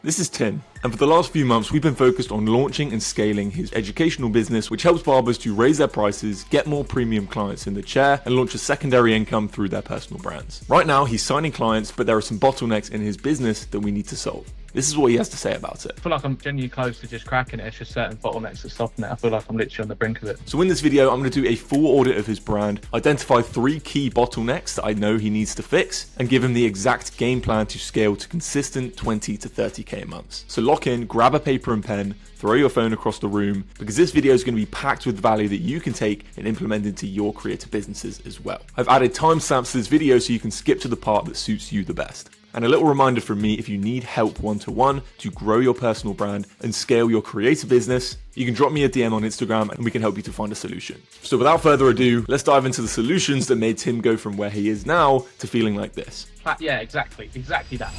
This is Tim, and for the last few months we've been focused on launching and scaling his educational business, which helps barbers to raise their prices, get more premium clients in the chair, and launch a secondary income through their personal brands. Right now he's signing clients, but there are some bottlenecks in his business that we need to solve. This is what he has to say about it. I feel like I'm genuinely close to just cracking it. It's just certain bottlenecks that stopping it. I feel like I'm literally on the brink of it. So in this video, I'm going to do a full audit of his brand, identify 3 key bottlenecks that I know he needs to fix, and give him the exact game plan to scale to consistent 20 to 30k months. So lock in, grab a paper and pen, throw your phone across the room, because this video is going to be packed with value that you can take and implement into your creative businesses as well. I've added timestamps to this video so you can skip to the part that suits you the best. And a little reminder from me, if you need help one-to-one to grow your personal brand and scale your creative business, you can drop me a DM on Instagram and we can help you to find a solution. So without further ado, let's dive into the solutions that made Tim go from where he is now to feeling like this. Yeah, exactly that.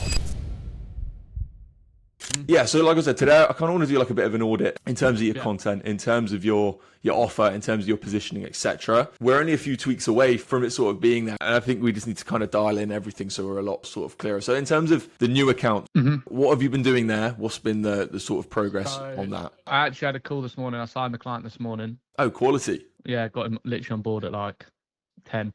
Yeah, so like I said, today I kind of want to do like a bit of an audit in terms of your content, in terms of your offer, in terms of your positioning, etc. We're only a few tweaks away from it sort of being there, and I think we just need to kind of dial in everything so we're a lot sort of clearer. So in terms of the new account, what have you been doing there? What's been the sort of progress on that? I actually had a call this morning. I signed the client this morning. Oh, quality. Yeah, got him literally on board at like 10.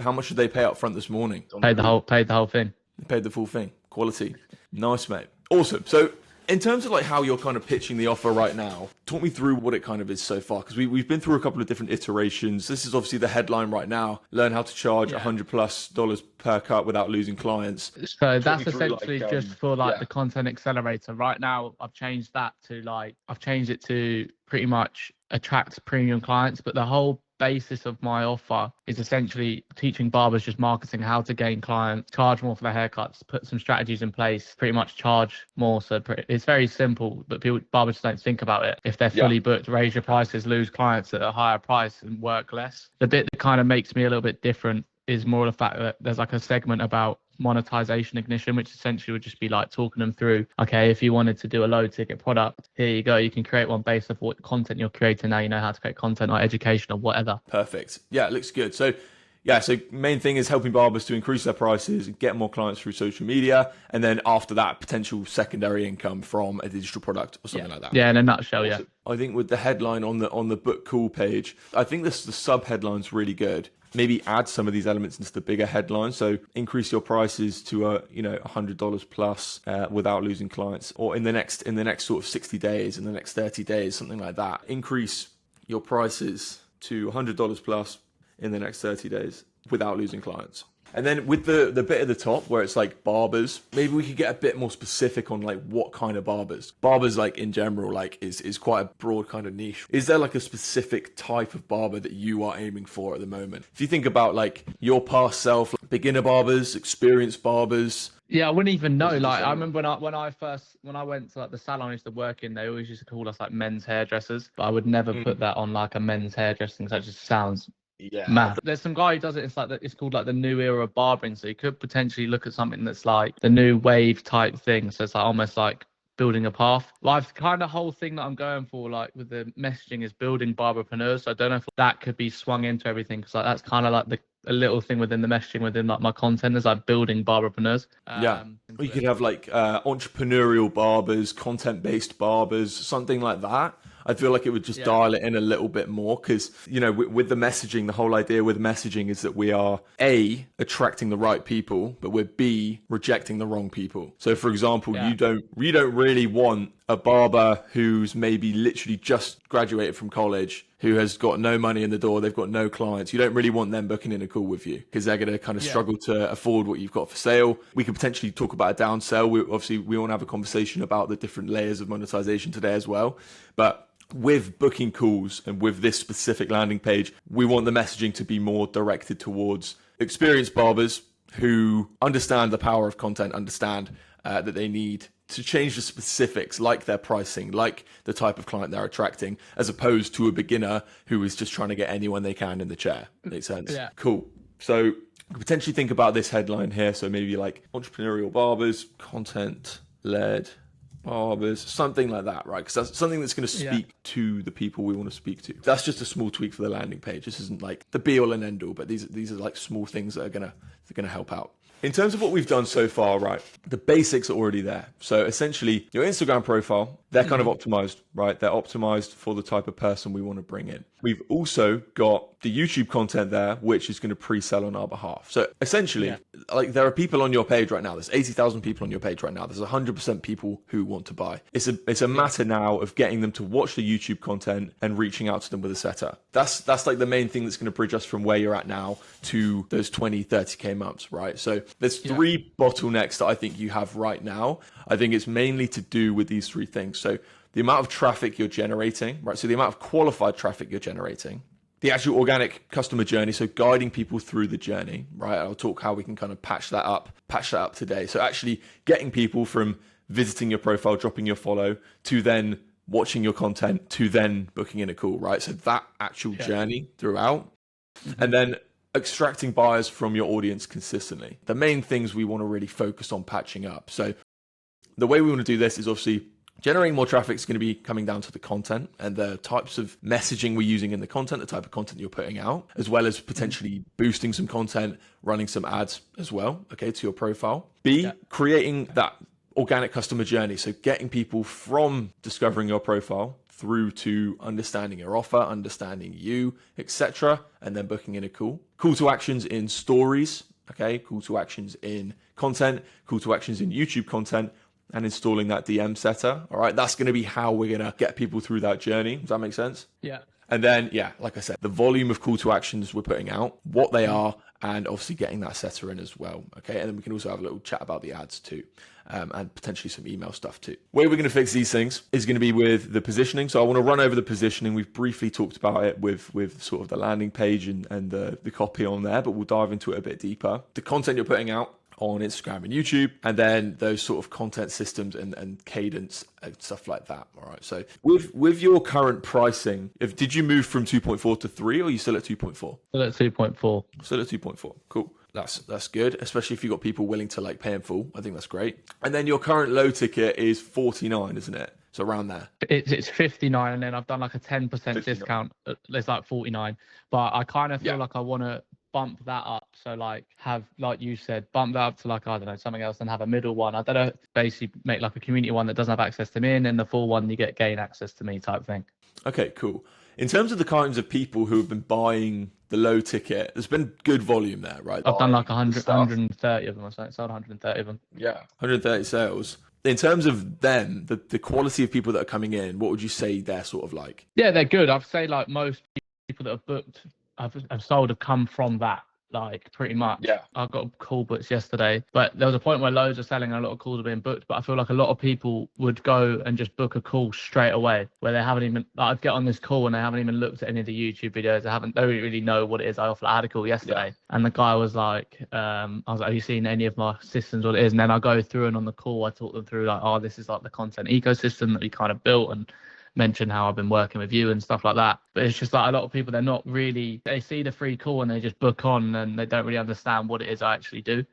How much did they pay up front this morning? Paid the whole thing. They paid the full thing. Quality. Nice, mate. Awesome. So in terms of like how you're kind of pitching the offer right now, talk me through what it kind of is so far, because we've been through a couple of different iterations. This is obviously the headline right now: learn how to charge $100+ per cut without losing clients. So that's essentially like, just for like the content accelerator. Right now I've changed it to pretty much attract premium clients, but the whole basis of my offer is essentially teaching barbers just marketing, how to gain clients, charge more for their haircuts, put some strategies in place, pretty much charge more. So it's very simple, but barbers just don't think about it. If they're fully booked, raise your prices, lose clients at a higher price and work less. The bit that kind of makes me a little bit different is more the fact that there's like a segment about monetization ignition, which essentially would just be like talking them through, okay, if you wanted to do a low ticket product, here you go, you can create one based off what content you're creating. Now you know how to create content or education or whatever. Perfect. Yeah, it looks good. So main thing is helping barbers to increase their prices, get more clients through social media, and then after that, potential secondary income from a digital product or something like that. Yeah, in a nutshell, awesome. I think with the headline on the book cool page, I think the sub headline's really good. Maybe add some of these elements into the bigger headline. So increase your prices to $100 plus without losing clients, or in the next sort of 60 days, in the next 30 days, something like that. Increase your prices to $100 plus in the next 30 days without losing clients. And then with the bit at the top where it's like barbers, maybe we could get a bit more specific on like what kind of barbers. Barbers like in general like is quite a broad kind of niche. Is there like a specific type of barber that you are aiming for at the moment? If you think about like your past self, like beginner barbers, experienced barbers. Yeah, I wouldn't even know. Like I remember when I went to like the salon I used to work in, they always used to call us like men's hairdressers, but I would never put that on like a men's hairdressing because that just sounds mad. There's some guy who does it. It's called like the new era of barbering. So you could potentially look at something that's like the new wave type thing. So it's like almost like building a path. Like kind of whole thing that I'm going for, like with the messaging, is building barberpreneurs. So I don't know if that could be swung into everything, because like that's kind of like a little thing within the messaging within like my content is like building barberpreneurs. You could have like entrepreneurial barbers, content-based barbers, something like that. I feel like it would just dial it in a little bit more, because, you know, with the messaging, the whole idea with messaging is that we are A, attracting the right people, but we're B, rejecting the wrong people. So for example, you don't really want a barber who's maybe literally just graduated from college, who has got no money in the door, they've got no clients. You don't really want them booking in a call with you, because they're going to kind of struggle to afford what you've got for sale. We could potentially talk about a downsell. We want to have a conversation about the different layers of monetization today as well. But with booking calls and with this specific landing page, we want the messaging to be more directed towards experienced barbers who understand the power of content, understand that they need to change the specifics, like their pricing, like the type of client they're attracting, as opposed to a beginner who is just trying to get anyone they can in the chair. Makes sense? Yeah. Cool. So you could potentially think about this headline here. So maybe like entrepreneurial barbers, content-led barbers, something like that, right? Because that's something that's going to speak to the people we want to speak to. That's just a small tweak for the landing page. This isn't like the be all and end all, but these are like small things that are going to help out. In terms of what we've done so far, right, the basics are already there. So essentially, your Instagram profile, they're kind of optimized, right? They're optimized for the type of person we want to bring in. We've also got the YouTube content there, which is going to pre-sell on our behalf. So essentially, like there are people on your page right now. There's 80,000 people on your page right now. There's 100% people who want to buy. It's a matter now of getting them to watch the YouTube content and reaching out to them with a setter. That's like the main thing that's going to bridge us from where you're at now to those 20, 30K months, right? So there's three bottlenecks that I think you have right now. I think it's mainly to do with these three things. So the amount of traffic you're generating, right? So the amount of qualified traffic you're generating, the actual organic customer journey. So guiding people through the journey, right? I'll talk how we can kind of patch that up today. So actually getting people from visiting your profile, dropping your follow, to then watching your content, to then booking in a call, right? So that actual journey throughout. And then extracting buyers from your audience consistently. The main things we want to really focus on patching up. So the way we want to do this is obviously generating more traffic is going to be coming down to the content and the types of messaging we're using in the content, the type of content you're putting out, as well as potentially boosting some content, running some ads as well, okay, to your profile. B, creating that organic customer journey. So getting people from discovering your profile through to understanding your offer, understanding you, etc., and then booking in a call. Call to actions in stories, okay? Call to actions in content, call to actions in YouTube content, and installing that DM setter. All right, that's going to be how we're going to get people through that journey. Does that make sense? Yeah. And then, like I said, the volume of call to actions we're putting out, what they are, and obviously getting that setter in as well. Okay. And then we can also have a little chat about the ads too, and potentially some email stuff too. Way we're going to fix these things is going to be with the positioning. So I want to run over the positioning. We've briefly talked about it with sort of the landing page and the copy on there, but we'll dive into it a bit deeper. The content you're putting out on Instagram and YouTube, and then those sort of content systems and cadence and stuff like that. All right. So with your current pricing, did you move from 2.4 to 3, or are you still at 2.4? Still at 2.4. Still at 2.4. Cool. That's good, especially if you've got people willing to like pay in full. I think that's great. And then your current low ticket is 49, isn't it? So around there. It's 59, and then I've done like a 10% 59. Discount. It's like 49, but I kind of feel like I want to bump that up. So like have, like you said, bump that up to like, I don't know, something else, and have a middle one. I don't know, basically make like a community one that doesn't have access to me, and then the full one you gain access to me type thing. Okay, cool. In terms of the kinds of people who have been buying the low ticket, there's been good volume there, right? I've done like 130 of them or something. Sold 130 of them. Yeah, 130 sales. In terms of them, the quality of people that are coming in, what would you say they're sort of like? Yeah, they're good. I'd say like most people that have booked, I've sold, have come from that, like pretty much. Yeah. I got call books yesterday, but there was a point where loads are selling and a lot of calls are being booked. But I feel like a lot of people would go and just book a call straight away, where they haven't even, like, I'd get on this call and they haven't even looked at any of the YouTube videos. They don't really know what it is I offer. I had a call yesterday and the guy was like, I was like, have you seen any of my systems, what it is? And then I go through, and on the call, I talk them through like, oh, this is like the content ecosystem that we kind of built, and mention how I've been working with you and stuff like that. But it's just like a lot of people, they're not really, they see the free call and they just book on, and they don't really understand what it is I actually do.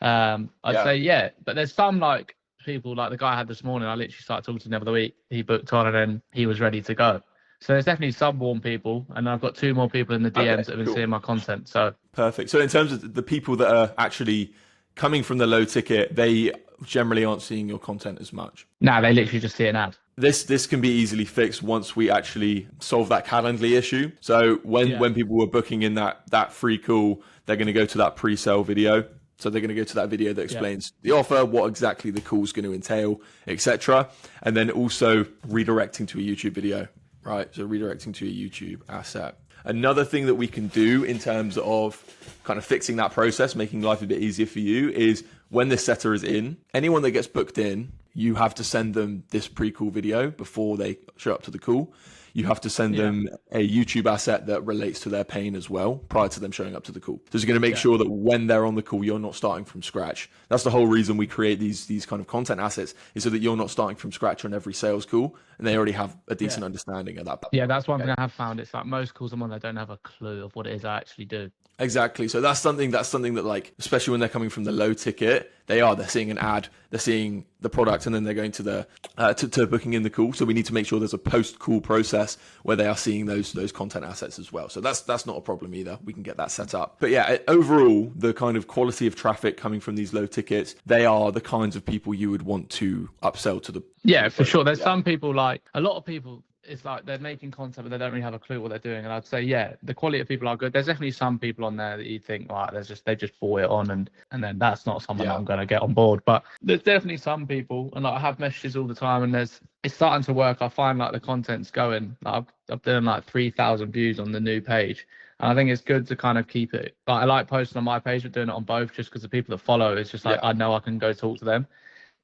I'd say, but there's some like people, like the guy I had this morning, I literally started talking to him the other week. He booked on and then he was ready to go. So there's definitely some warm people, and I've got 2 more people in the DMs that have been seeing my content. So perfect. So in terms of the people that are actually coming from the low ticket, they generally aren't seeing your content as much. No, they literally just see an ad. This can be easily fixed once we actually solve that Calendly issue. So when people were booking in that free call, they're going to go to that pre-sale video. So they're going to go to that video that explains the offer, what exactly the call is going to entail, etc. And then also redirecting to a YouTube video, right? So redirecting to a YouTube asset. Another thing that we can do in terms of kind of fixing that process, making life a bit easier for you, is when this setter is in, anyone that gets booked in, you have to send them this pre-call video before they show up to the call. You have to send them a YouTube asset that relates to their pain as well prior to them showing up to the call. So it's going to make sure that when they're on the call, you're not starting from scratch. That's the whole reason we create these kind of content assets, is so that you're not starting from scratch on every sales call, and they already have a decent understanding of that. Yeah, that's one thing I have found. It's like most calls I'm on, they don't have a clue of what it is I actually do. Exactly. So that's something that, like, especially when they're coming from the low ticket, they're seeing an ad, they're seeing the product, and then they're going to the to booking in the call. So we need to make sure there's a post-call process process where they are seeing those content assets as well. So that's not a problem either. We can get that set up. But yeah, overall, the kind of quality of traffic coming from these low tickets, they are the kinds of people you would want to upsell to the. Yeah, for sure. There's some people, like a lot of people, it's like they're making content, but they don't really have a clue what they're doing. And I'd say, yeah, the quality of people are good. There's definitely some people on there that you think, like, they just bought it on, and then that's not someone that I'm going to get on board. But there's definitely some people, and like, I have messages all the time, and it's starting to work. I find like the content's going. Like, I've done like 3,000 views on the new page. And I think it's good to kind of keep it. Like, I like posting on my page, but doing it on both, just because the people that follow, it's just like, I know I can go talk to them.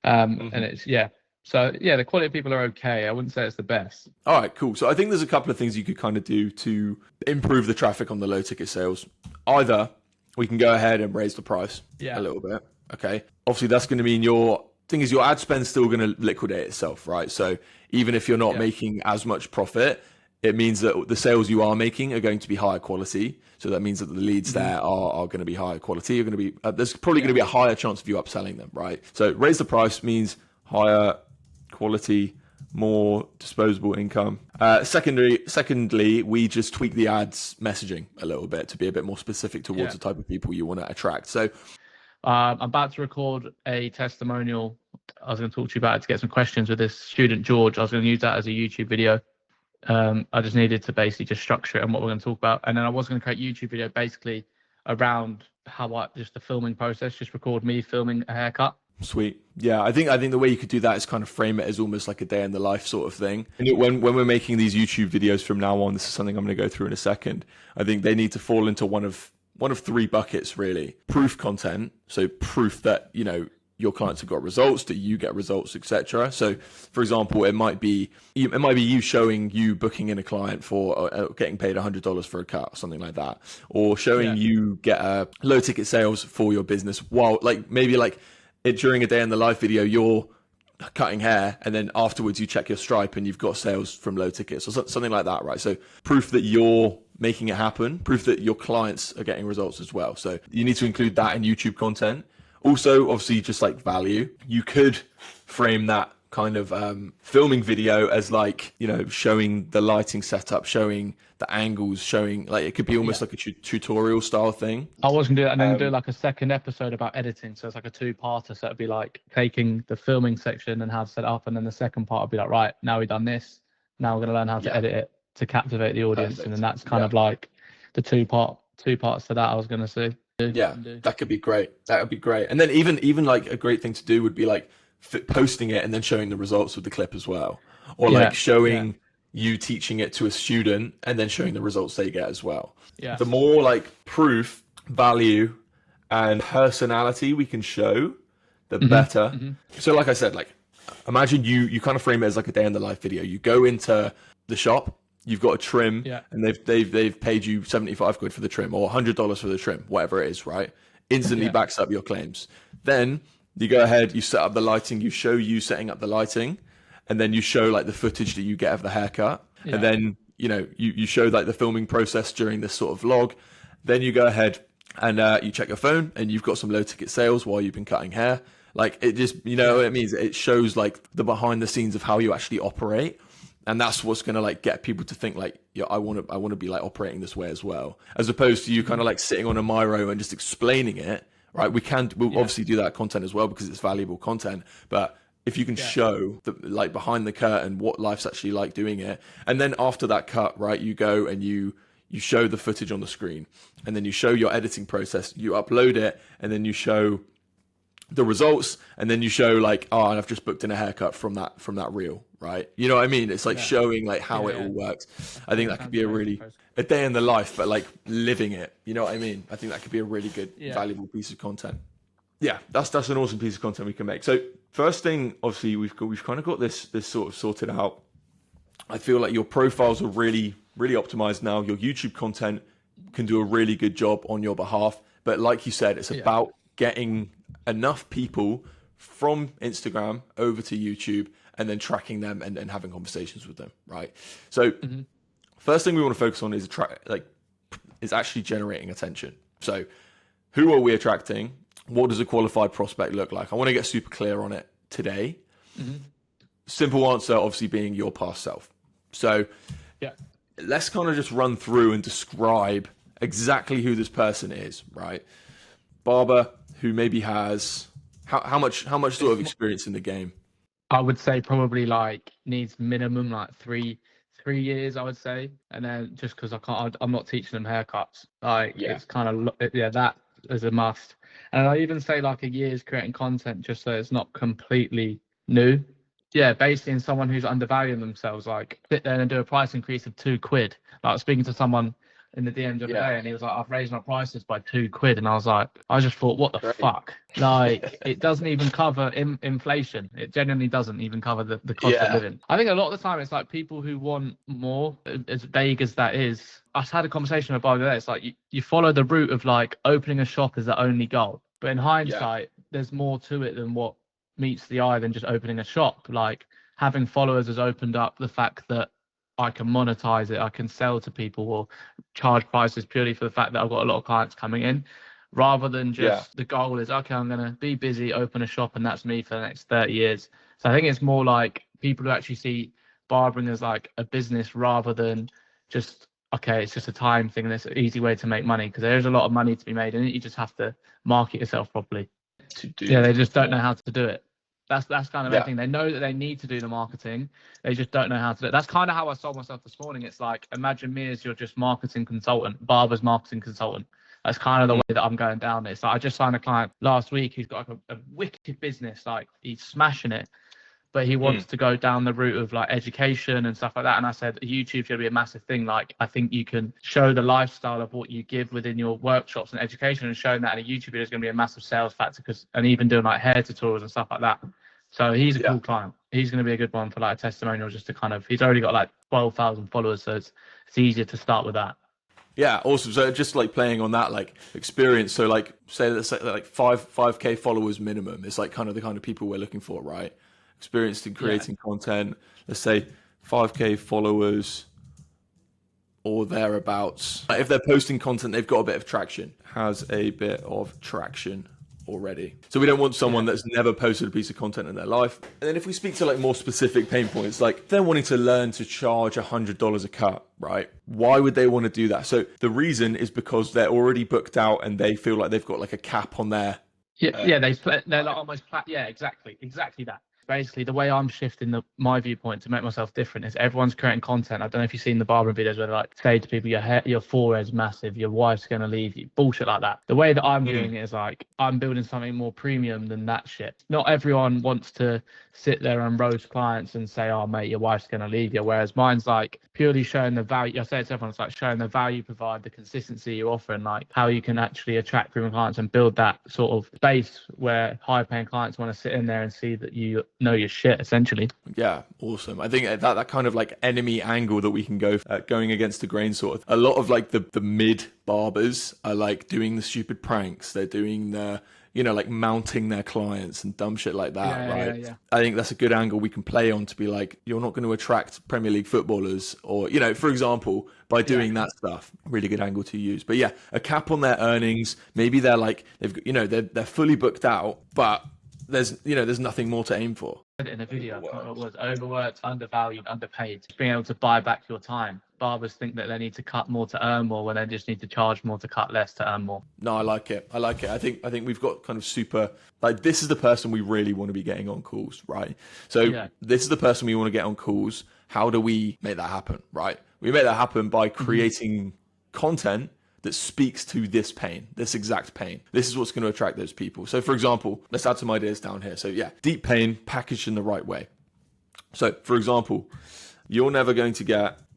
And it's, So yeah, the quality of people are okay. I wouldn't say it's the best. All right, cool. So I think there's a couple of things you could kind of do to improve the traffic on the low ticket sales. Either we can go ahead and raise the price a little bit. Okay. Obviously that's going to mean your ad spend's still going to liquidate itself, right? So even if you're not making as much profit, it means that the sales you are making are going to be higher quality. So that means that the leads there are going to be higher quality. You're going to be, there's probably going to be a higher chance of you upselling them, right? So raise the price means higher quality, more disposable income. Secondly, we just tweak the ads messaging a little bit to be a bit more specific towards the type of people you want to attract. So I'm about to record a testimonial. I was going to talk to you about it to get some questions with this student, George. I was going to use that as a YouTube video. I just needed to basically just structure it and what we're going to talk about. And then I was going to create a YouTube video basically around just the filming process, just record me filming a haircut. Sweet. Yeah, I think the way you could do that is kind of frame it as almost like a day in the life sort of thing. And when we're making these YouTube videos from now on, this is something I'm going to go through in a second. I think they need to fall into one of three buckets really. Proof content, so proof that, you know, your clients have got results, that you get results, etc. So, for example, it might be you showing you booking in a client for getting paid $100 for a cut or something like that, or showing you get a low ticket sales for your business while during a day in the life video, you're cutting hair, and then afterwards you check your Stripe and you've got sales from low tickets or something like that, right? So proof that you're making it happen, proof that your clients are getting results as well. So you need to include that in YouTube content. Also, obviously, just like value, you could frame that kind of filming video as like, you know, showing the lighting setup, showing the angles, showing like, it could be almost like a tutorial style thing. I was gonna do that and then do like a second episode about editing. So it's like a two-parter. So it'd be like taking the filming section and how to set it up. And then the second part would be like, right, now we've done this. Now we're going to learn how to edit it to captivate the audience. Perfect. And then that's kind of like the two parts to that I was going to say. Yeah, that could be great. That would be great. And then even like a great thing to do would be like posting it and then showing the results with the clip as well, or like showing you teaching it to a student and then showing the results they get as well. The more like proof, value, and personality we can show, the better. So like I said, like imagine you kind of frame it as like a day in the life video. You go into the shop, you've got a trim, and they've paid you 75 quid for the trim or $100 for the trim, whatever it is, right? Instantly backs up your claims. Then you go ahead, you set up the lighting, you show you setting up the lighting, and then you show like the footage that you get of the haircut. And then, you know, you show like the filming process during this sort of vlog. Then you go ahead and you check your phone and you've got some low ticket sales while you've been cutting hair. Like it just, you know what it means? It shows like the behind the scenes of how you actually operate. And that's what's going to like get people to think like, yeah, I want to be like operating this way as well, as opposed to you kind of like sitting on a Miro and just explaining it, right? We'll obviously do that content as well because it's valuable content. But if you can show the, like behind the curtain what life's actually like doing it, and then after that cut, right, you go and you show the footage on the screen, and then you show your editing process, you upload it, and then you show the results, and then you show like, oh, and I've just booked in a haircut from that reel, right? You know what I mean? It's like showing like how it all works. I think that could be a day in the life, but like living it. You know what I mean? I think that could be a really good, valuable piece of content. Yeah, that's an awesome piece of content we can make. So first thing, obviously, we've kind of got this sort of sorted out. I feel like your profiles are really, really optimized now. Your YouTube content can do a really good job on your behalf. But like you said, it's about getting enough people from Instagram over to YouTube and then tracking them and having conversations with them, right? So first thing we want to focus on is actually generating attention. So who are we attracting? What does a qualified prospect look like? I want to get super clear on it today. Simple answer, obviously, being your past self. So Yeah. Let's kind of just run through and describe exactly who this person is, right? Barber who maybe has how much sort of experience in the game? I would say probably like needs minimum like three years, I would say. And then just because I'm not teaching them haircuts, like it's kind of that is a must. And I even say like a year's creating content just so it's not completely new. Yeah, basically, in someone who's undervaluing themselves, like sit there and do a price increase of £2. Like I was speaking to someone in the DM the other day, and he was like, "I've raised my prices by £2," and I was like, I just thought, what the fuck? Like, it doesn't even cover inflation. It genuinely doesn't even cover the cost of living. I think a lot of the time it's like people who want more, as vague as that is. I had a conversation about that. It's like you follow the route of like opening a shop is the only goal, but in hindsight, there's more to it than what meets the eye than just opening a shop. Like having followers has opened up the fact that I can monetize it, I can sell to people or charge prices purely for the fact that I've got a lot of clients coming in, rather than just the goal is, okay, I'm going to be busy, open a shop, and that's me for the next 30 years. So I think it's more like people who actually see barbering as like a business rather than just, okay, it's just a time thing and it's an easy way to make money, because there's a lot of money to be made in it. You just have to market yourself properly. They just don't know how to do it. That's kind of the thing. They know that they need to do the marketing. They just don't know how to do it. That's kind of how I sold myself this morning. It's like, imagine me as your just marketing consultant, barber's marketing consultant. That's kind of the way that I'm going down this. Like, I just signed a client last week who's got like a wicked business. Like he's smashing it, but he wants to go down the route of like education and stuff like that. And I said, YouTube's going to be a massive thing. Like, I think you can show the lifestyle of what you give within your workshops and education, and showing that in a YouTube video is going to be a massive sales factor, and even doing like hair tutorials and stuff like that. So he's a cool client. He's going to be a good one for like a testimonial, just to kind of, he's already got like 12,000 followers. So it's easier to start with that. Yeah, awesome. So just like playing on that like experience. So like say that's like 5K followers minimum. It's like kind of the kind of people we're looking for, right? Experienced in creating content. Let's say 5K followers or thereabouts. If they're posting content, they've got a bit of traction. Has a bit of traction already. So we don't want someone that's never posted a piece of content in their life. And then if we speak to like more specific pain points, like they're wanting to learn to charge $100 a cut, right? Why would they want to do that? So the reason is because they're already booked out and they feel like they've got like a cap on their they're like almost exactly that. Basically, the way I'm shifting my viewpoint to make myself different is everyone's creating content. I don't know if you've seen the barbering videos where they like say to people, your forehead's massive, your wife's going to leave you, bullshit like that. The way that I'm doing it is like, I'm building something more premium than that shit. Not everyone wants to sit there and roast clients and say, oh mate, your wife's going to leave you. Whereas mine's like purely showing the value. I say it to everyone, it's like showing the value provide, the consistency you offer, and like how you can actually attract premium clients and build that sort of space where high paying clients want to sit in there and see that you know your shit, essentially. Yeah, awesome. I think that kind of like enemy angle that we can go going against the grain sort of. A lot of like the mid barbers are like doing the stupid pranks. They're doing the, like mounting their clients and dumb shit like that, right? Yeah. I think that's a good angle we can play on to be like, you're not going to attract Premier League footballers or, for example, by doing that stuff. Really good angle to use. But yeah, a cap on their earnings. Maybe they're like, they're fully booked out, but there's nothing more to aim for. In a video, it was overworked, undervalued, underpaid. Being able to buy back your time. Barbers think that they need to cut more to earn more, when they just need to charge more to cut less to earn more. No, I like it. I think we've got kind of super, like, this is the person we really want to be getting on calls, right? So this is the person we want to get on calls. How do we make that happen, right? We make that happen by creating content that speaks to this pain, this exact pain. This is what's going to attract those people. So for example, let's add some ideas down here. So yeah, deep pain packaged in the right way. So for example, you're never going to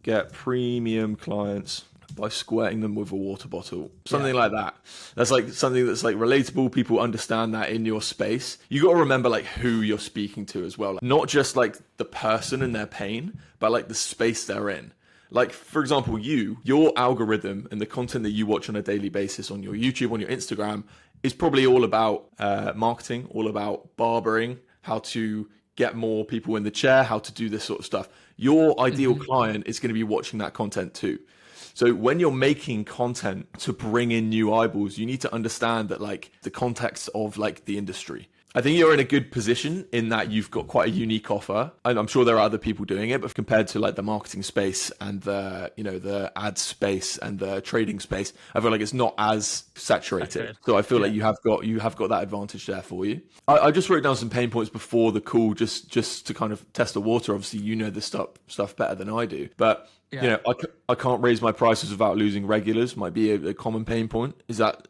get premium clients by squirting them with a water bottle, something like that. That's like something that's like relatable. People understand that in your space. You got to remember like who you're speaking to as well. Like, not just like the person and their pain, but like the space they're in. Like, for example, your algorithm and the content that you watch on a daily basis on your YouTube, on your Instagram, is probably all about marketing, all about barbering, how to get more people in the chair, how to do this sort of stuff. Your ideal client is going to be watching that content too. So when you're making content to bring in new eyeballs, you need to understand that like the context of like the industry. I think you're in a good position in that you've got quite a unique offer. And I'm sure there are other people doing it, but compared to like the marketing space and the, you know, the ad space and the trading space, I feel like it's not as saturated. So I feel like you have got that advantage there for you. I just wrote down some pain points before the call, just to kind of test the water. Obviously, you know this stuff better than I do, but you know, I can't raise my prices without losing regulars. Might be a common pain point. Is that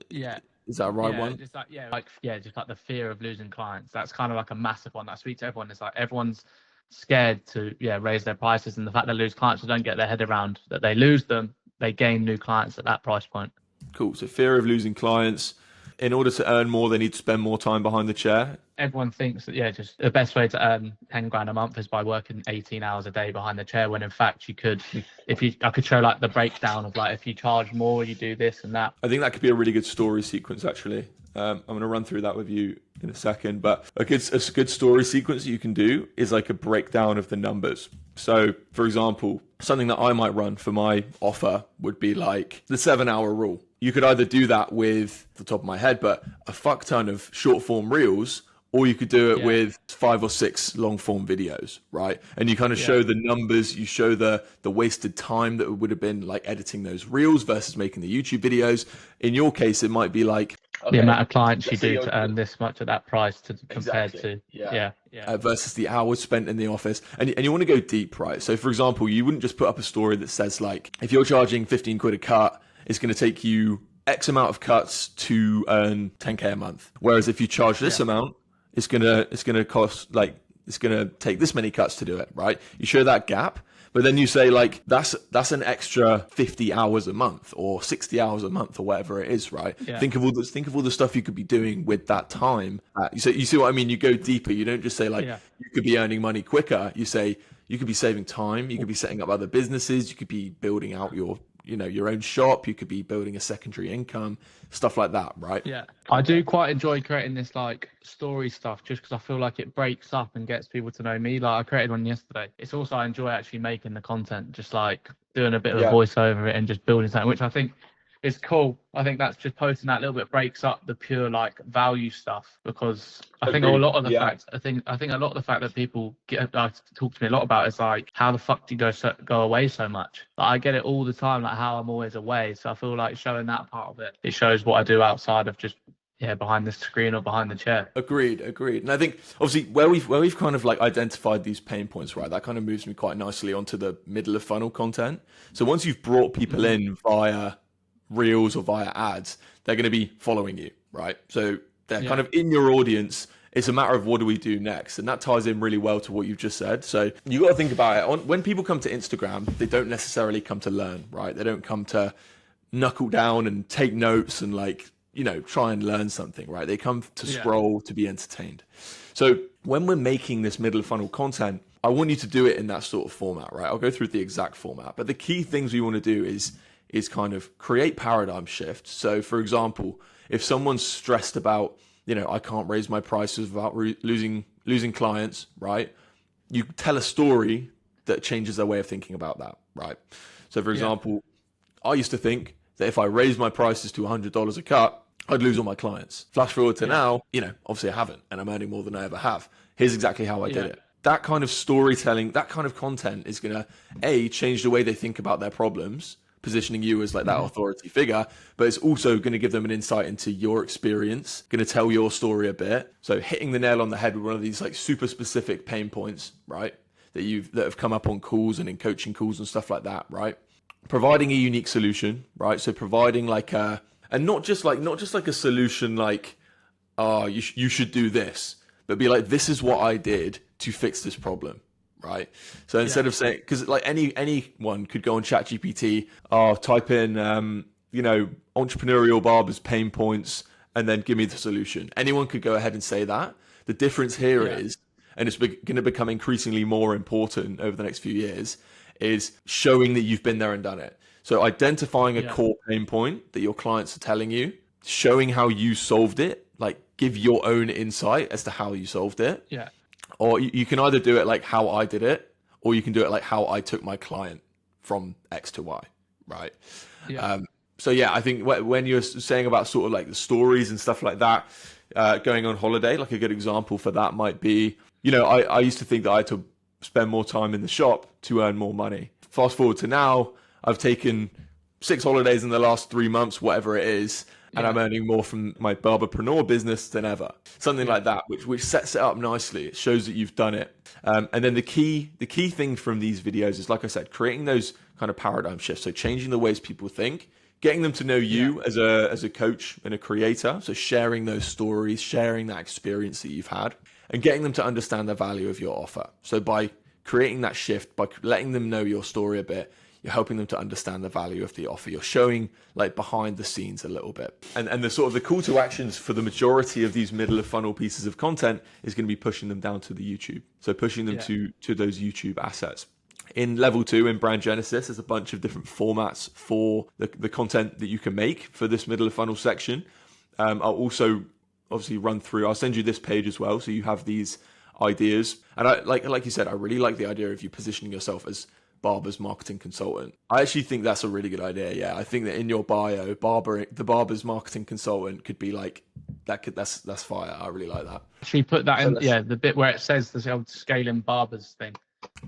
a right one? Just just like the fear of losing clients. That's kind of like a massive one that I speak to everyone. It's like everyone's scared to raise their prices, and the fact they lose clients, they don't get their head around that they lose them, they gain new clients at that price point. Cool. So fear of losing clients. In order to earn more, they need to spend more time behind the chair. Everyone thinks that just the best way to earn 10 grand a month is by working 18 hours a day behind the chair, when in fact you could, I could show like the breakdown of like, if you charge more, you do this and that. I think that could be a really good story sequence, actually. I'm going to run through that with you in a second, but a good story sequence that you can do is like a breakdown of the numbers. So for example, something that I might run for my offer would be like the 7-hour rule. You could either do that with, the top of my head, but a fuck ton of short form reels, or you could do it with 5 or 6 long form videos, right? And you kind of show the numbers, you show the wasted time that would have been like editing those reels versus making the YouTube videos. In your case, it might be like the amount of clients you do to earn this much at that price compared to versus the hours spent in the office. And you want to go deep, right? So for example, you wouldn't just put up a story that says like, if you're charging 15 quid a cut, it's going to take you X amount of cuts to earn 10K a month. Whereas if you charge this amount, it's going to cost like, it's going to take this many cuts to do it, right? You show that gap, but then you say like, that's an extra 50 hours a month or 60 hours a month or whatever it is, right? Yeah. Think of all the stuff you could be doing with that time. You see what I mean? You go deeper. You don't just say like, you could be earning money quicker. You say you could be saving time. You could be setting up other businesses. You could be building out your own shop. You could be building a secondary income, stuff like that, right? Yeah. I do quite enjoy creating this like story stuff just because I feel like it breaks up and gets people to know me. Like I created one yesterday. It's also, I enjoy actually making the content, just like doing a bit of a voice over it and just building something, which I think is cool. I think that's just posting that little bit breaks up the pure like value stuff, because I think a lot of the fact, I think a lot of the fact that people talk to me a lot about is like, how the fuck do you go away so much? Like, I get it all the time, like how I'm always away. So I feel like showing that part of it shows what I do outside of just behind the screen or behind the chair. Agreed. And I think obviously where we've kind of like identified these pain points, right, that kind of moves me quite nicely onto the middle of funnel content. So once you've brought people in via reels or via ads, they're going to be following you, right? So they're kind of in your audience. It's a matter of what do we do next? And that ties in really well to what you've just said. So you got to think about it. When people come to Instagram, they don't necessarily come to learn, right? They don't come to knuckle down and take notes and like, try and learn something, right? They come to scroll, to be entertained. So when we're making this middle of funnel content, I want you to do it in that sort of format, right? I'll go through the exact format, but the key things we want to do is kind of create paradigm shifts. So for example, if someone's stressed about, I can't raise my prices without losing clients, right? You tell a story that changes their way of thinking about that, right? So for example, I used to think that if I raised my prices to $100 a cut, I'd lose all my clients. Flash forward to now, obviously I haven't, and I'm earning more than I ever have. Here's exactly how I did it. That kind of storytelling, that kind of content is going to, change the way they think about their problems, positioning you as like that authority figure, but it's also going to give them an insight into your experience, going to tell your story a bit. So hitting the nail on the head with one of these like super specific pain points, right? That have come up on calls and in coaching calls and stuff like that, right? Providing a unique solution, right? So providing like and not just like a solution like, you should do this, but be like, this is what I did to fix this problem. Right. So instead of saying, because like anyone could go on ChatGPT, type in, entrepreneurial barbers pain points, and then give me the solution. Anyone could go ahead and say that. The difference here is, and it's going to become increasingly more important over the next few years, is showing that you've been there and done it. So identifying a core pain point that your clients are telling you, showing how you solved it, like give your own insight as to how you solved it. Yeah. Or you can either do it like how I did it, or you can do it like how I took my client from X to Y, right? Yeah. So I think when you're saying about sort of like the stories and stuff like that, going on holiday. Like a good example for that might be, I used to think that I had to spend more time in the shop to earn more money. Fast forward to now, I've taken 6 holidays in the last 3 months, whatever it is, and I'm earning more from my barberpreneur business than ever. Something like that, which sets it up nicely. It shows that you've done it. And then the key thing from these videos is, like I said, creating those kind of paradigm shifts. So changing the ways people think, getting them to know you as a coach and a creator. So sharing those stories, sharing that experience that you've had, and getting them to understand the value of your offer. So by creating that shift, by letting them know your story a bit, you're helping them to understand the value of the offer. You're showing like behind the scenes a little bit. And the sort of the call to actions for the majority of these middle of funnel pieces of content is going to be pushing them down to the YouTube. So pushing them to those YouTube assets. In level 2, in brand genesis, there's a bunch of different formats for the content that you can make for this middle of funnel section. I'll also obviously run through, I'll send you this page as well. So you have these ideas. And I like you said, I really like the idea of you positioning yourself as barber's marketing consultant. I actually think that's a really good idea. Yeah, I think that in your bio, the barber's marketing consultant could be like that's fire. I really like that. Actually, put that in. Yeah, the bit where it says the old scaling barbers thing.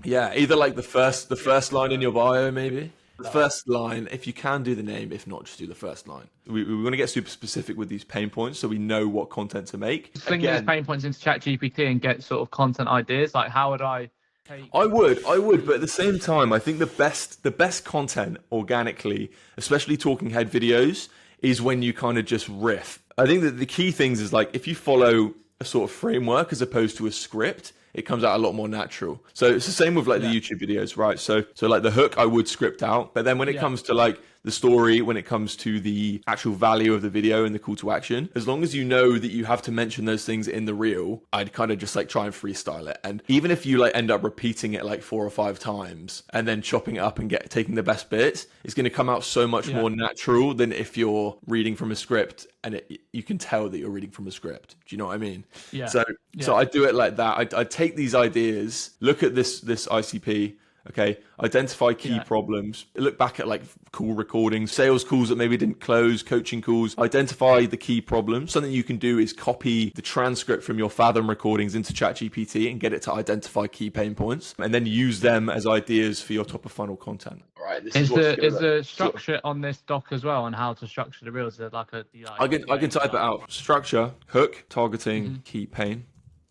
Yeah, either like the first line in your bio, maybe. The first line, if you can do the name, if not, just do the first line. We want to get super specific with these pain points so we know what content to make. Sling those pain points into ChatGPT and get sort of content ideas. Like, how would I take... I would, but at the same time, I think the best content organically, especially talking head videos, is when you kind of just riff. I think that the key things is like if you follow a sort of framework as opposed to a script, it comes out a lot more natural. So it's the same with like the YouTube videos, right? So like the hook I would script out, but then when it comes to like the story, when it comes to the actual value of the video and the call to action, as long as you know that you have to mention those things in the reel, I'd kind of just like try and freestyle it. And even if you like end up repeating it like 4 or 5 times and then chopping it up and taking the best bits, it's going to come out so much more natural than if you're reading from a script and you can tell that you're reading from a script. Do you know what I mean? Yeah. So I do it like that. I take these ideas, look at this ICP, okay, identify key problems, look back at like call recordings, sales calls that maybe didn't close, coaching calls, identify the key problems. Something you can do is copy the transcript from your Fathom recordings into ChatGPT and get it to identify key pain points and then use them as ideas for your top of funnel content. All right. Is the structure on this doc as well on how to structure the reels? Is there like a... I can type it out. Structure, hook, targeting, key pain.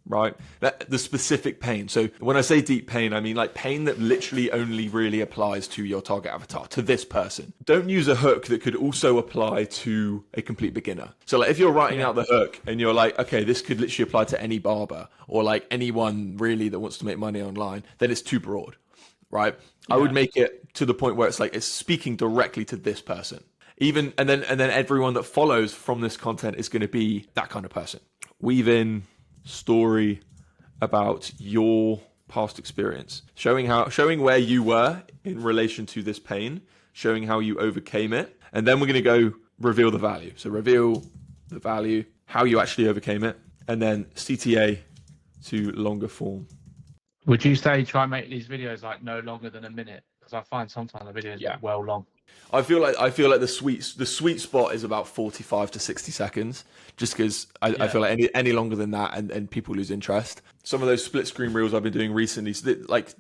Right, the specific pain. So when I say deep pain, I mean like pain that literally only really applies to your target avatar, to this person. Don't use a hook that could also apply to a complete beginner. So like if you're writing out the hook and you're like, okay, this could literally apply to any barber or like anyone really that wants to make money online, then it's too broad, right? I would make it to the point where it's like it's speaking directly to this person. And then everyone that follows from this content is going to be that kind of person. Weave in story about your past experience, showing where you were in relation to this pain, showing how you overcame it, and then we're going to go reveal the value. So reveal the value, how you actually overcame it, and then CTA to longer form. Would you say try and make these videos like no longer than a minute? Because I find sometimes the videos are well long. I feel like the sweet spot is about 45 to 60 seconds, just because I feel like any longer than that and people lose interest. Some of those split screen reels I've been doing recently, so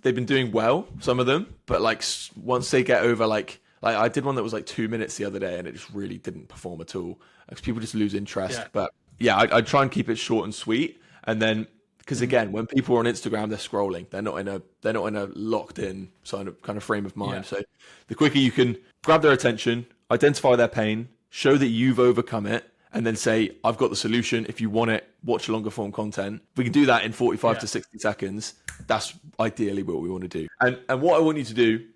they've been doing well, some of them, but like once they get over like I did one that was like 2 minutes the other day and it just really didn't perform at all because people just lose interest. But I try and keep it short and sweet, and then because again, when people are on Instagram, they're scrolling. They're not in a locked in kind of frame of mind. So the quicker you can grab their attention, identify their pain, show that you've overcome it, and then say, I've got the solution. If you want it, watch longer form content. If we can do that in 45 to 60 seconds, that's ideally what we want to do. And what I want you to do,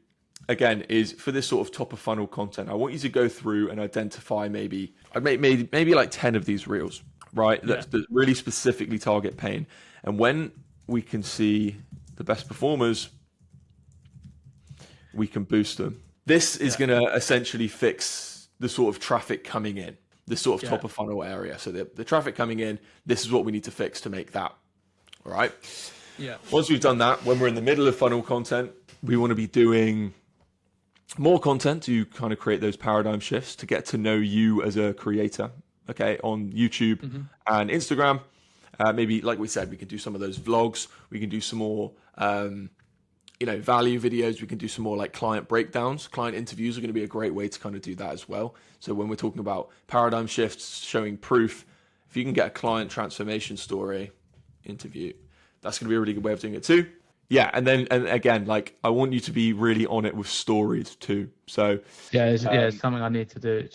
again, is for this sort of top of funnel content, I want you to go through and identify maybe like 10 of these reels, right? That really specifically target pain. And when we can see the best performers, we can boost them. This is going to essentially fix the sort of traffic coming in, this sort of top of funnel area. So the traffic coming in, this is what we need to fix to make that. All right. Yeah. Once we've done that, when we're in the middle of funnel content, we want to be doing more content to kind of create those paradigm shifts, to get to know you as a creator, okay, on YouTube and Instagram. Maybe, like we said, we can do some of those vlogs. We can do some more, value videos. We can do some more like client breakdowns. Client interviews are going to be a great way to kind of do that as well. So when we're talking about paradigm shifts, showing proof, if you can get a client transformation story interview, that's going to be a really good way of doing it too. Yeah, and again, like I want you to be really on it with stories too. So it's something I need to do.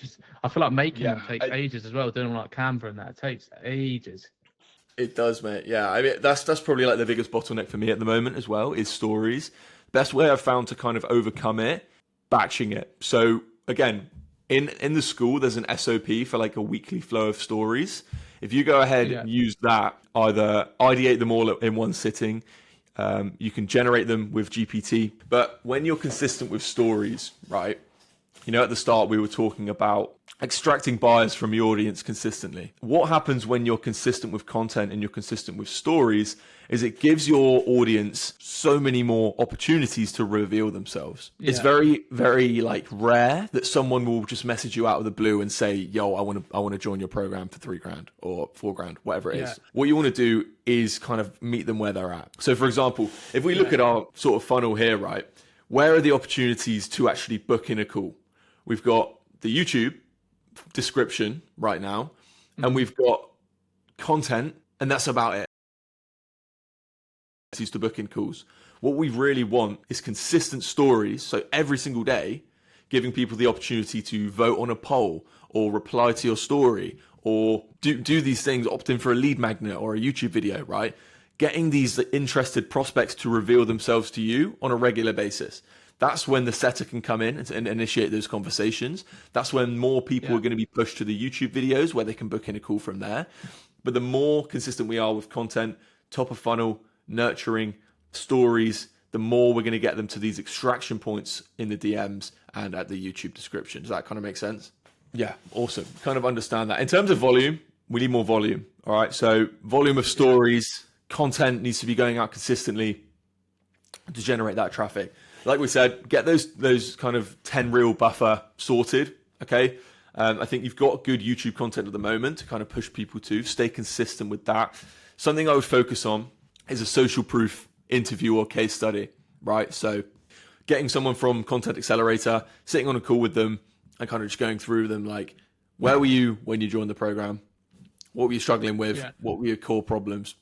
I feel like making them takes ages as well. Doing them like Canva and that, it takes ages. It does, mate. Yeah, I mean that's probably like the biggest bottleneck for me at the moment as well is stories. Best way I've found to kind of overcome it, batching it. So again, in the school, there's an SOP for like a weekly flow of stories. If you go ahead and use that, either ideate them all in one sitting. You can generate them with GPT, but when you're consistent with stories, right? At the start we were talking about extracting buyers from your audience consistently. What happens when you're consistent with content and you're consistent with stories is it gives your audience so many more opportunities to reveal themselves. Yeah. It's very, very like rare that someone will just message you out of the blue and say, yo, I want to join your program for $3,000 or $4,000, whatever it is. What you want to do is kind of meet them where they're at. So for example, if we look at our sort of funnel here, right, where are the opportunities to actually book in a call? We've got the YouTube description right now, and we've got content, and that's about it. To book in calls. What we really want is consistent stories. So every single day, giving people the opportunity to vote on a poll or reply to your story or do these things, opt in for a lead magnet or a YouTube video, right? Getting these interested prospects to reveal themselves to you on a regular basis. That's when the setter can come in and initiate those conversations. That's when more people are going to be pushed to the YouTube videos where they can book in a call from there. But the more consistent we are with content, top of funnel, nurturing, stories, the more we're going to get them to these extraction points in the DMs and at the YouTube description. Does that kind of make sense? Yeah, awesome. Kind of understand that. In terms of volume, we need more volume. All right. So volume of stories, content needs to be going out consistently to generate that traffic. Like we said, get those kind of 10 reel buffer sorted. Okay. I think you've got good YouTube content at the moment to kind of push people to stay consistent with that. Something I would focus on is a social proof interview or case study, right? So getting someone from Content Accelerator, sitting on a call with them and kind of just going through them, like, where were you when you joined the program? What were you struggling with? Yeah. What were your core problems?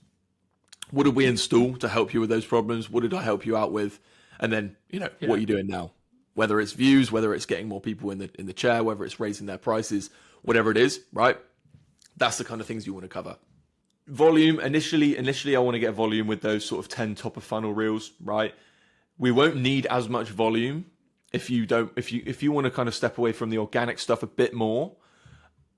What did we install to help you with those problems? What did I help you out with? And then, what are you doing now? Whether it's views, whether it's getting more people in the chair, whether it's raising their prices, whatever it is, right? That's the kind of things you want to cover. Volume, initially I want to get volume with those sort of 10 top of funnel reels, right? We won't need as much volume if you want to kind of step away from the organic stuff a bit more,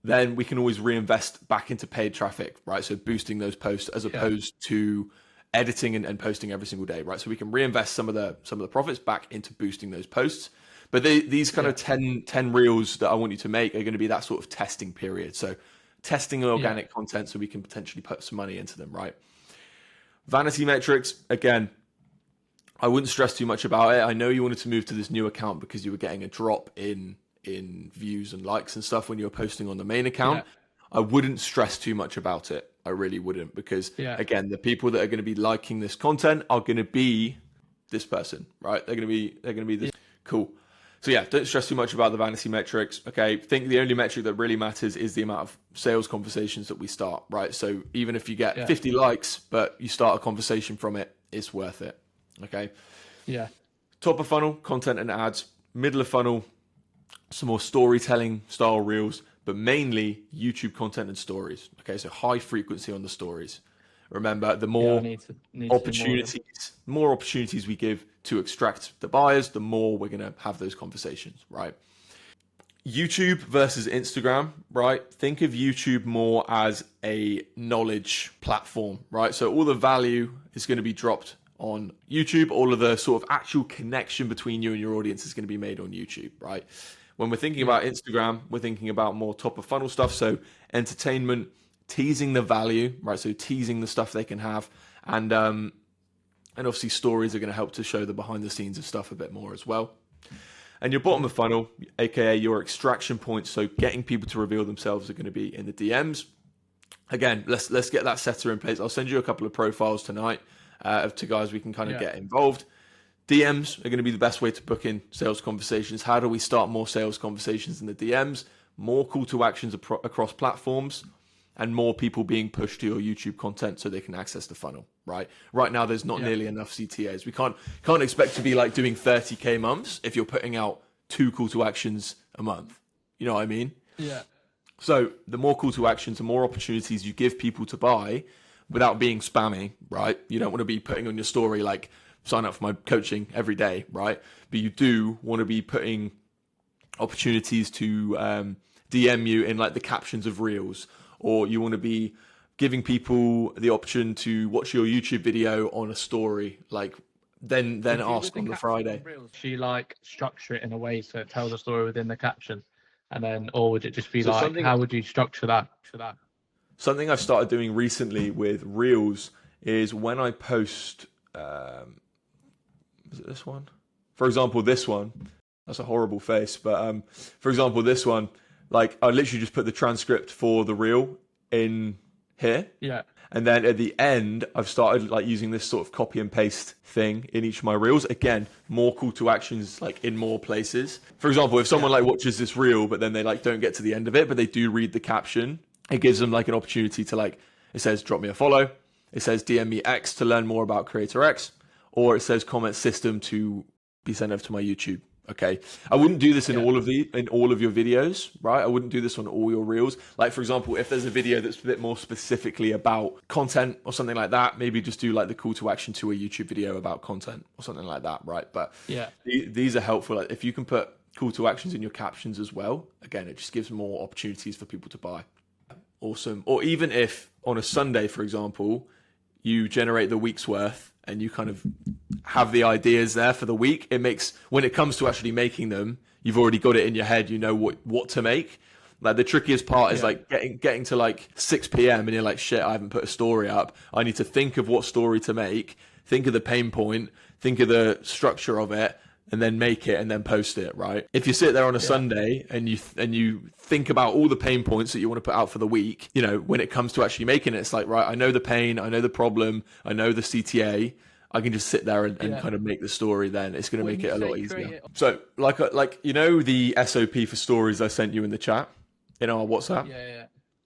then we can always reinvest back into paid traffic, right? So boosting those posts as opposed to editing and posting every single day, right? So we can reinvest some of the profits back into boosting those posts. But these kind of 10 reels that I want you to make are going to be that sort of testing period. So testing organic content so we can potentially put some money into them, right? Vanity metrics, again, I wouldn't stress too much about it. I know you wanted to move to this new account because you were getting a drop in views and likes and stuff when you were posting on the main account. I wouldn't stress too much about it. I really wouldn't, because again, the people that are going to be liking this content are going to be this person, right? They're going to be this. Cool. So don't stress too much about the vanity metrics. Okay. I think the only metric that really matters is the amount of sales conversations that we start, right? So even if you get 50 likes, but you start a conversation from it, it's worth it. Okay. Yeah. Top of funnel, content and ads. Middle of funnel, some more storytelling style reels, but mainly YouTube content and stories. Okay. So high frequency on the stories. Remember, the more more opportunities we give to extract the buyers, the more we're going to have those conversations, right? YouTube versus Instagram, right? Think of YouTube more as a knowledge platform, right? So all the value is going to be dropped on YouTube. All of the sort of actual connection between you and your audience is going to be made on YouTube, right? When we're thinking about Instagram, we're thinking about more top of funnel stuff. So entertainment, teasing the value, right? So teasing the stuff they can have, and obviously stories are going to help to show the behind the scenes of stuff a bit more as well. And your bottom of funnel, aka your extraction points, so getting people to reveal themselves, are going to be in the DMs. Again, let's get that setter in place. I'll send you a couple of profiles tonight to guys we can kind of get involved. DMs are going to be the best way to book in sales conversations. How do we start more sales conversations in the DMs? More call to actions across platforms, and more people being pushed to your YouTube content so they can access the funnel, right? Right now, there's not nearly enough CTAs. We can't expect to be like doing 30K months if you're putting out 2 call to actions a month. You know what I mean? Yeah. So the more call to actions, the more opportunities you give people to buy without being spammy, right? You don't want to be putting on your story like, sign up for my coaching every day, right? But you do want to be putting opportunities to DM you in like the captions of reels, or you want to be giving people the option to watch your YouTube video on a story, like then ask on the Friday. She like structure it in a way so it tells a story within the caption, and then, or would it just be like, how would you structure that? Something I've started doing recently with reels is when I post, is it this one? For example, this one, that's a horrible face, but for example, this one, like I literally just put the transcript for the reel in here. Yeah. And then at the end, I've started like using this sort of copy and paste thing in each of my reels. Again, more call to actions like in more places. For example, if someone like watches this reel, but then they like don't get to the end of it, but they do read the caption, it gives them like an opportunity to like, it says, drop me a follow. It says, DM me X to learn more about Creator X, or it says comment system to be sent over to my YouTube. Okay, I wouldn't do this in all of your videos, right? I wouldn't do this on all your reels. Like for example, if there's a video that's a bit more specifically about content or something like that, maybe just do like the call to action to a YouTube video about content or something like that, right? But these are helpful. Like if you can put call to actions in your captions as well, again, it just gives more opportunities for people to buy. Awesome. Or even if on a Sunday, for example, you generate the week's worth and you kind of have the ideas there for the week, it makes, when it comes to actually making them, you've already got it in your head, you know what to make. Like the trickiest part is like getting to like 6 p.m. and you're like, shit, I haven't put a story up. I need to think of what story to make, think of the pain point, think of the structure of it, and then make it and then post it, right? If you sit there on a Sunday and you think about all the pain points that you want to put out for the week, you know, when it comes to actually making it, it's like, right, I know the pain, I know the problem, I know the CTA. I can just sit there and kind of make the story then. It's going to make it a lot easier. So like you know the SOP for stories I sent you in the chat in our WhatsApp? Yeah.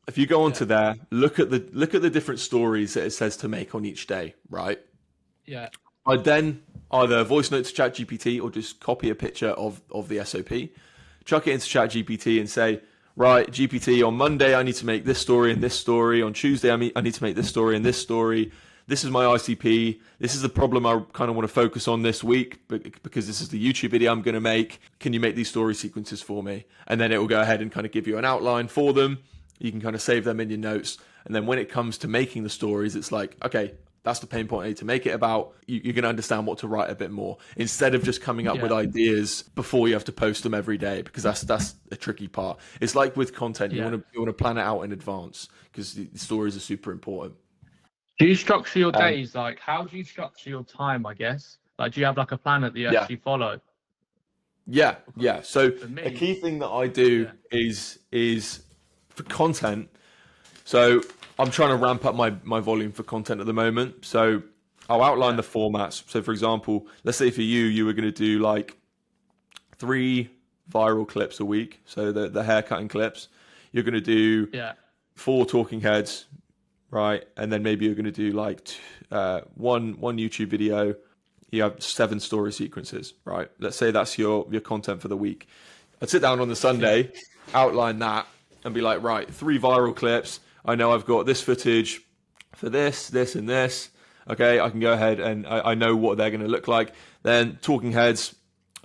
If you go onto there, look at the different stories that it says to make on each day, right? Yeah. I'd then either voice note to ChatGPT or just copy a picture of the SOP, chuck it into ChatGPT and say, right, GPT, on Monday I need to make this story and this story. On Tuesday I need to make this story and this story. This is my ICP. This is the problem I kind of want to focus on this week because this is the YouTube video I'm going to make. Can you make these story sequences for me? And then it will go ahead and kind of give you an outline for them. You can kind of save them in your notes. And then when it comes to making the stories, it's like, okay, that's the pain point I need to make it about. You're going to understand what to write a bit more instead of just coming up with ideas before you have to post them every day, because that's a tricky part. It's like with content, you want to plan it out in advance because the stories are super important. Do you structure your days? Like, how do you structure your time, I guess? Like, do you have like a plan that you actually follow? Yeah. So a key thing that I do is for content. So I'm trying to ramp up my volume for content at the moment. So I'll outline the formats. So for example, let's say for you were going to do like 3 viral clips a week. So the haircutting clips. You're going to do 4 talking heads, right? And then maybe you're going to do like one YouTube video. You have 7 story sequences, right? Let's say that's your content for the week. I'd sit down on the Sunday, outline that, and be like, right, 3 viral clips. I know I've got this footage for this, and this. Okay, I can go ahead and I know what they're going to look like. Then talking heads.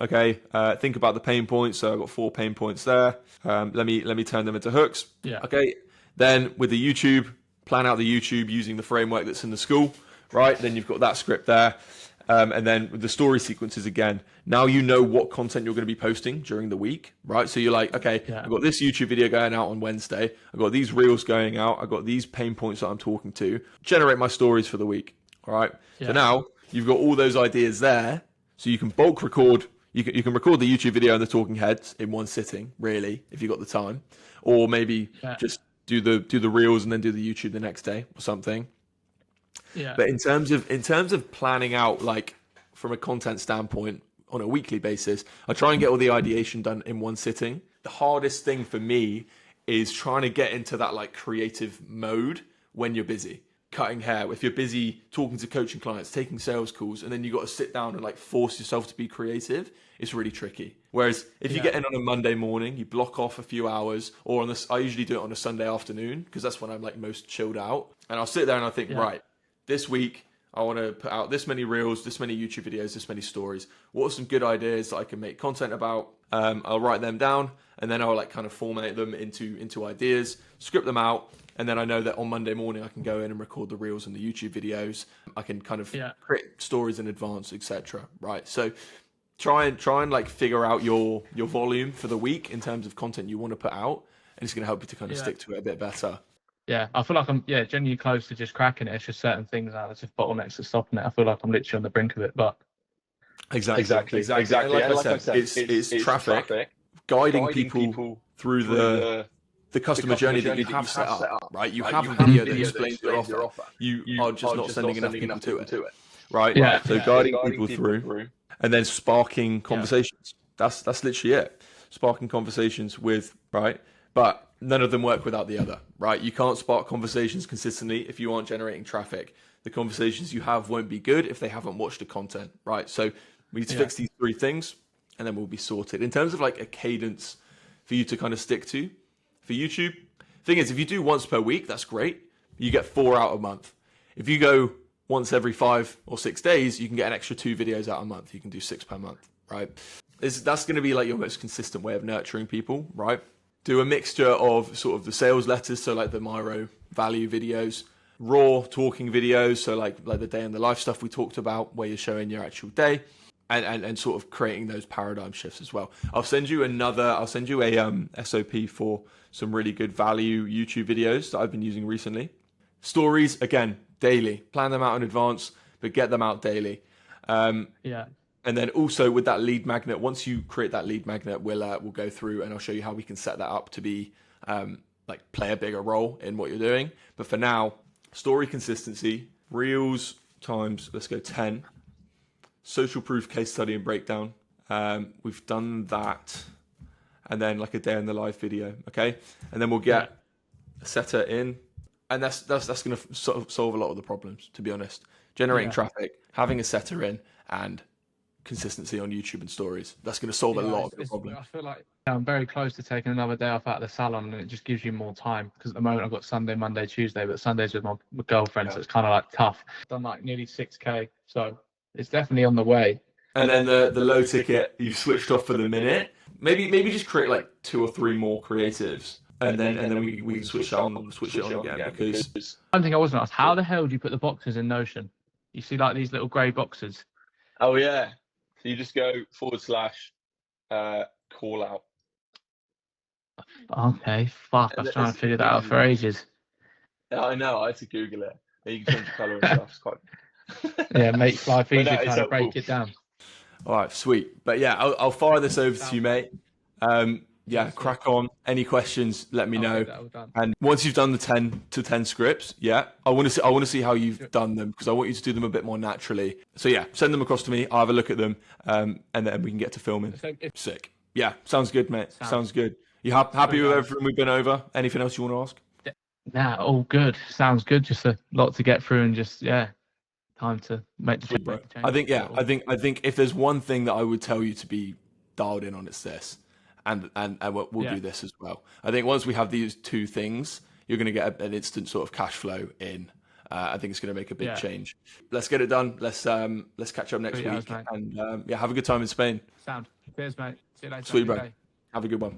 Okay, think about the pain points. So I've got 4 pain points there. Let me turn them into hooks. Yeah. Okay. Then with the YouTube, plan out the YouTube using the framework that's in the school, right? Then you've got that script there. And then with the story sequences again, now you know what content you're going to be posting during the week, right? So you're like, okay, I've got this YouTube video going out on Wednesday. I've got these reels going out. I've got these pain points that I'm talking to. Generate my stories for the week, all right? Yeah. So now you've got all those ideas there. So you can bulk record You can record the YouTube video and the talking heads in one sitting, really, if you've got the time, or maybe just do the reels and then do the YouTube the next day or something. Yeah. But in terms of planning out, like from a content standpoint on a weekly basis, I try and get all the ideation done in one sitting. The hardest thing for me is trying to get into that like creative mode when you're busy. Cutting hair, if you're busy talking to coaching clients, taking sales calls, and then you got to sit down and like force yourself to be creative, it's really tricky. Whereas if you get in on a Monday morning, you block off a few hours, or on this, I usually do it on a Sunday afternoon because that's when I'm like most chilled out, and I'll sit there and I think, right, this week I want to put out this many reels, this many YouTube videos, this many stories. What are some good ideas that I can make content about? I'll write them down, and then I'll like kind of formulate them into ideas, script them out. And then I know that on Monday morning I can go in and record the reels and the YouTube videos. I can kind of create stories in advance, etc. Right. So try and like figure out your volume for the week in terms of content you want to put out, and it's going to help you to kind of stick to it a bit better. Yeah, I feel like I'm genuinely close to just cracking it. It's just certain things now. It's just bottlenecks that's stopping it. I feel like I'm literally on the brink of it, but exactly. And like I said, it's traffic, guiding people through the customer journey that you have set up, right? You have a video that explains your offer. You are just not sending enough people to it, right? Yeah. So guiding people through, and then sparking conversations. That's literally it. Sparking conversations with, right? But none of them work without the other, right? You can't spark conversations consistently if you aren't generating traffic. The conversations you have won't be good if they haven't watched the content, right? So we need to fix these three things, and then we'll be sorted. In terms of like a cadence for you to kind of stick to, for YouTube, thing is, if you do once per week, that's great. You get 4 out a month. If you go once every 5 or 6 days, you can get an extra 2 videos out a month. You can do 6 per month, right? That's going to be like your most consistent way of nurturing people, right? Do a mixture of sort of the sales letters, so like the Miro value videos, raw talking videos, so like the day in the life stuff we talked about, where you're showing your actual day, and sort of creating those paradigm shifts as well. I'll send you a SOP for some really good value YouTube videos that I've been using recently. Stories, again, daily. Plan them out in advance, but get them out daily. And then also with that lead magnet, once you create that lead magnet, we'll go through and I'll show you how we can set that up to be like play a bigger role in what you're doing. But for now, story consistency, reels times, let's go 10. Social proof case study and breakdown. We've done that. And then like a day in the live video, okay? And then we'll get a setter in. And that's going to sort of solve a lot of the problems, to be honest. Generating traffic, having a setter in, and consistency on YouTube and stories. That's going to solve a lot of the problems. I feel like I'm very close to taking another day off out of the salon, and it just gives you more time, because at the moment I've got Sunday, Monday, Tuesday, but Sundays with my girlfriend, so it's kind of like tough. I've done like nearly 6K, so it's definitely on the way. And then the low ticket, you've switched off for the minute. Maybe just create like 2 or 3 more creatives, and then we can switch it on again. Because one thing I wasn't asked, how the hell do you put the boxes in Notion? You see like these little grey boxes. Oh yeah. So you just go / call out. Okay, fuck. I was trying to figure that out for ages. Yeah, I know. I had to Google it. You can change the colour and stuff. It's quite. Yeah, makes life easier trying to break it down. All right, sweet. But yeah, I'll fire this over to you, mate. Crack on. Any questions, let me know. And once you've done the 10 to 10 scripts, I want to see how you've done them, because I want you to do them a bit more naturally. So yeah, send them across to me. I'll have a look at them, and then we can get to filming. Sick. Yeah, sounds good, mate. Sounds good. You happy with everything we've been over? Anything else you want to ask? Nah, all good. Sounds good. Just a lot to get through, and just time to make the change. I think if there's one thing that I would tell you to be dialed in on, it's this. And we'll do this as well. I think once we have these 2 things, you're going to get an instant sort of cash flow in. I think it's going to make a big change. Let's get it done. Let's catch up next week. And have a good time in Spain. Sound. Cheers, mate. See you later. Sweet, bro. Have a good one.